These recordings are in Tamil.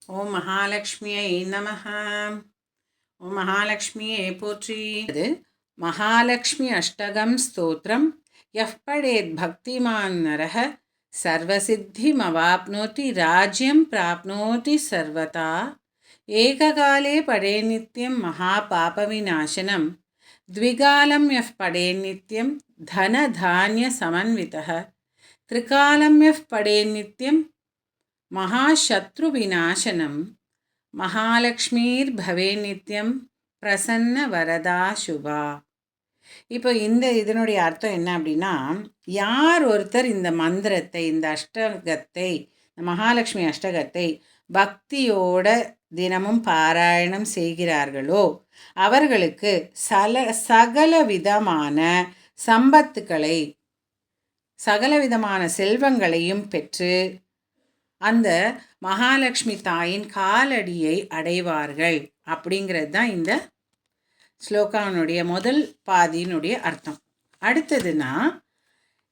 ஓம் மகாலட்சுமியை நமஹ. ஓம் மகாலட்சுமியை போற்றி. மகாலட்சுமி அஷ்டகம் ஸ்தோத்திரம் யஃப் படேத் பக்திமான் நரஹ சர்வசித்திமவாப்னோதி ராஜ்யம் பிராப்னோதி சர்வதா. ஏககாலே படே நித்யம் மகாபாபவிநாசனம் द्विकालं यः पठेन्नित्यं धनधान्यसमन्वितः त्रिकालं यः पठेन्नित्यं महाशत्रुविनाशनं மகாலட்சுமீர்பவேநித்யம் பிரசன்ன வரதா சுபா. இப்போ இதனுடைய அர்த்தம் என்ன அப்படின்னா, யார் ஒருத்தர் இந்த மந்திரத்தை, இந்த அஷ்டகத்தை, இந்த மகாலட்சுமி அஷ்டகத்தை பக்தியோட தினமும் பாராயணம் செய்கிறார்களோ அவர்களுக்கு சகல விதமான சம்பத்துக்களை, சகல விதமான செல்வங்களையும் பெற்று அந்த மகாலட்சுமி தாயின் காலடியை அடைவார்கள் அப்படிங்கிறது தான் இந்த ஸ்லோகானுடைய முதல் பாதியினுடைய அர்த்தம். அடுத்ததுன்னா,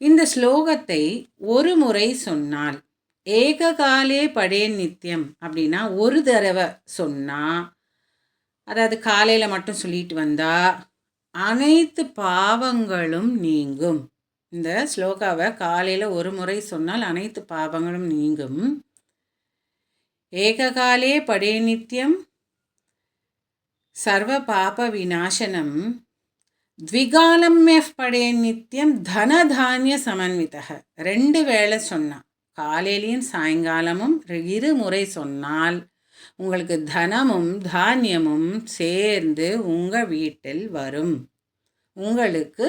இந்த ஸ்லோகத்தை ஒரு முறை சொன்னால், ஏககாலே படேன் நித்தியம் அப்படின்னா ஒரு தடவை சொன்னால், அதாவது காலையில் மட்டும் சொல்லிட்டு வந்தால் அனைத்து பாவங்களும் நீங்கும். இந்த ஸ்லோகாவை காலையில் ஒரு முறை சொன்னால் அனைத்து பாவங்களும் நீங்கும். ஏககாலே படே நித்யம் சர்வ பாப விநாசனம் த்விகாலம் படே நித்யம் தனதானிய சமன்விதக. 2 வேளை சொன்னால், காலையிலையும் சாயங்காலமும் 2 முறை சொன்னால் உங்களுக்கு தனமும் தானியமும் சேர்ந்து உங்கள் வீட்டில் வரும். உங்களுக்கு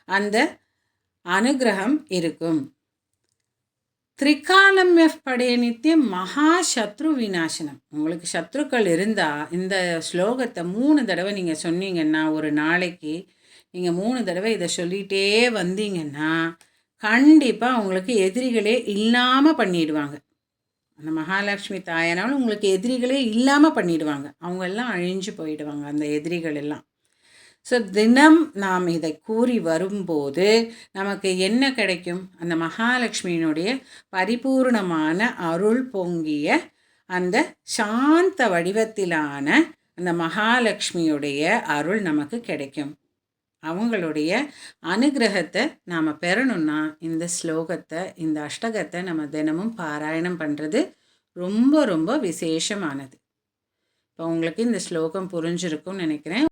அந்த அனுகிரகம் இருக்கும். திரிகாலம் படே நித்தியம் மகா சத்ரு விநாசனம். உங்களுக்கு சத்ருக்கள் இருந்தால் இந்த ஸ்லோகத்தை 3 தடவை நீங்கள் சொன்னீங்கன்னா, ஒரு நாளைக்கு நீங்கள் 3 தடவை இதை சொல்லிகிட்டே வந்தீங்கன்னா கண்டிப்பாக உங்களுக்கு எதிரிகளே இல்லாமல் பண்ணிடுவாங்க. அந்த மகாலட்சுமி தாயானாலும் உங்களுக்கு எதிரிகளே இல்லாமல் பண்ணிடுவாங்க. அவங்கெல்லாம் அழிஞ்சு போயிடுவாங்க, அந்த எதிரிகள் எல்லாம். ஸோ தினம் நாம் இதை கூறி வரும்போது நமக்கு என்ன கிடைக்கும்? அந்த மகாலட்சுமியினுடைய பரிபூர்ணமான அருள் பொங்கிய அந்த சாந்த வடிவத்திலான அந்த மகாலட்சுமியுடைய அருள் நமக்கு கிடைக்கும். அவங்களுடைய அனுகிரகத்தை நாம் பெறணும்னா இந்த ஸ்லோகத்தை, இந்த அஷ்டகத்தை நம்ம தினமும் பாராயணம் பண்ணுறது ரொம்ப ரொம்ப விசேஷமானது. இப்போ உங்களுக்கு இந்த ஸ்லோகம் புரிஞ்சிருக்கும்னு நினைக்கிறேன்.